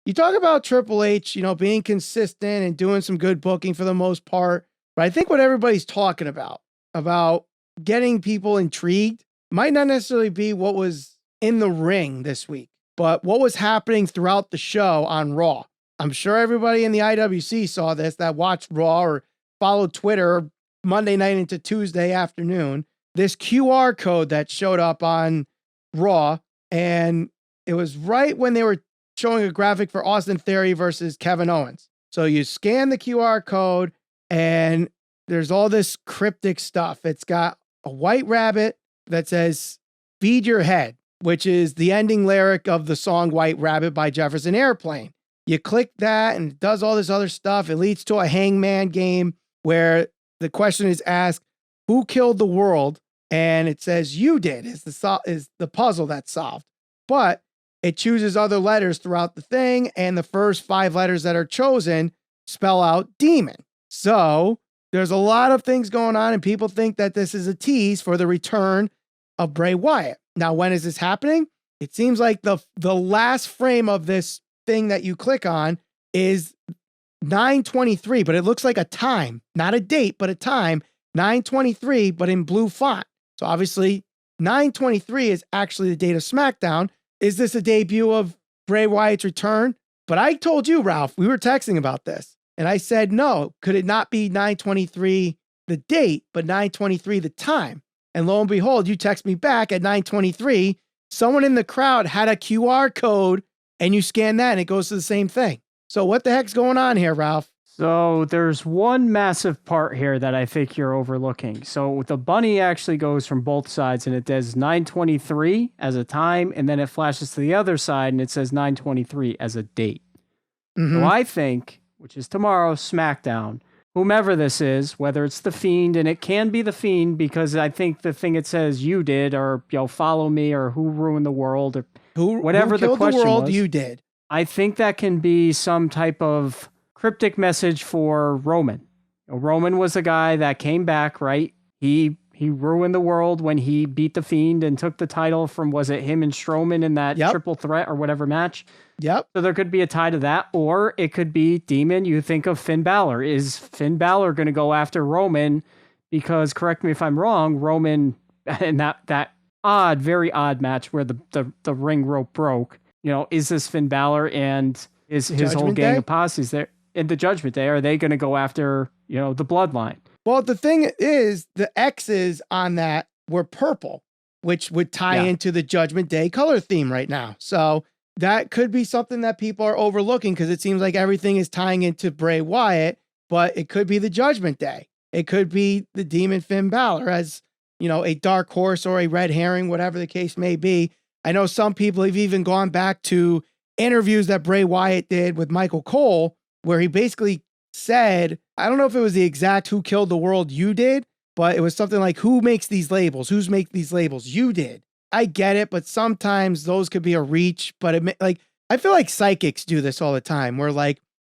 you talk about Triple H, being consistent and doing some good booking for the most part. But I think what everybody's talking about getting people intrigued, might not necessarily be what was in the ring this week, but what was happening throughout the show on Raw. I'm sure everybody in the IWC saw this, that watched Raw or followed Twitter Monday night into Tuesday afternoon. This QR code that showed up on Raw, and it was right when they were showing a graphic for Austin Theory versus Kevin Owens. So you scan the QR code, and there's all this cryptic stuff. It's got a white rabbit that says, "Feed your head," which is the ending lyric of the song White Rabbit by Jefferson Airplane. You click that and it does all this other stuff. It leads to a hangman game where the question is asked, who killed the world? And it says you did is the puzzle that's solved. But it chooses other letters throughout the thing, and the first 5 letters that are chosen spell out demon. So there's a lot of things going on, and people think that this is a tease for the return of Bray Wyatt. Now, when is this happening? It seems like the last frame of this thing that you click on is 9:23, but it looks like a time, not a date, but a time, 9:23, but in blue font. So obviously 9:23 is actually the date of Smackdown. Is this a debut of Bray Wyatt's return? But I told you, Ralph, we were texting about this, and I said, no, could it not be 9:23 the date, but 9:23 the time? And lo and behold, you text me back at 9:23. Someone in the crowd had a QR code, and you scan that and it goes to the same thing. So what the heck's going on here, Ralph? So there's one massive part here that I think you're overlooking. So the bunny actually goes from both sides, and it does 9:23 as a time, and then it flashes to the other side and it says 9:23 as a date. So I think, which is tomorrow, Smackdown, whomever this is, whether it's The Fiend, and it can be The Fiend because I think the thing it says you did, or follow me, or who ruined the world, or whatever the question was. You did. I think that can be some type of cryptic message for Roman. Roman was a guy that came back, right? He ruined the world when he beat The Fiend and took the title from, was it him and Strowman in that triple threat or whatever match? Yep. So there could be a tie to that, or it could be Demon. You think of Finn Balor. Is Finn Balor going to go after Roman? Because, correct me if I'm wrong, Roman in that very odd match where the ring rope broke, is this Finn Balor and is his whole gang of posses there in the Judgment Day? Are they going to go after, the bloodline? Well, the thing is, the X's on that were purple, which would tie into the Judgment Day color theme right now. So that could be something that people are overlooking because it seems like everything is tying into Bray Wyatt, but it could be the Judgment Day. It could be the Demon Finn Balor as, a dark horse or a red herring, whatever the case may be. I know some people have even gone back to interviews that Bray Wyatt did with Michael Cole, where he basically said, I don't know if it was the exact who killed the world you did, but it was something like, who makes these labels? Who's make these labels? You did. I get it, but sometimes those could be a reach, but I feel like psychics do this all the time where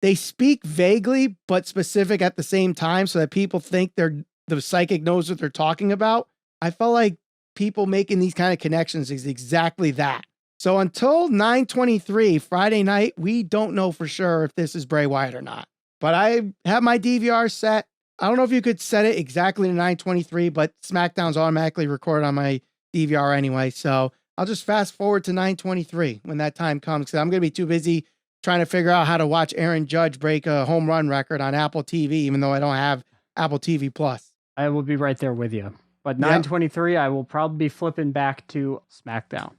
they speak vaguely, but specific at the same time so that people think the psychic knows what they're talking about. I felt like people making these kind of connections is exactly that. So until 9:23 Friday night, we don't know for sure if this is Bray Wyatt or not. But I have my DVR set. I don't know if you could set it exactly to 9:23, but SmackDown's automatically recorded on my DVR anyway. So I'll just fast forward to 9:23 when that time comes, because I'm going to be too busy trying to figure out how to watch Aaron Judge break a home run record on Apple TV, even though I don't have Apple TV Plus. I will be right there with you. But 9:23, I will probably be flipping back to SmackDown.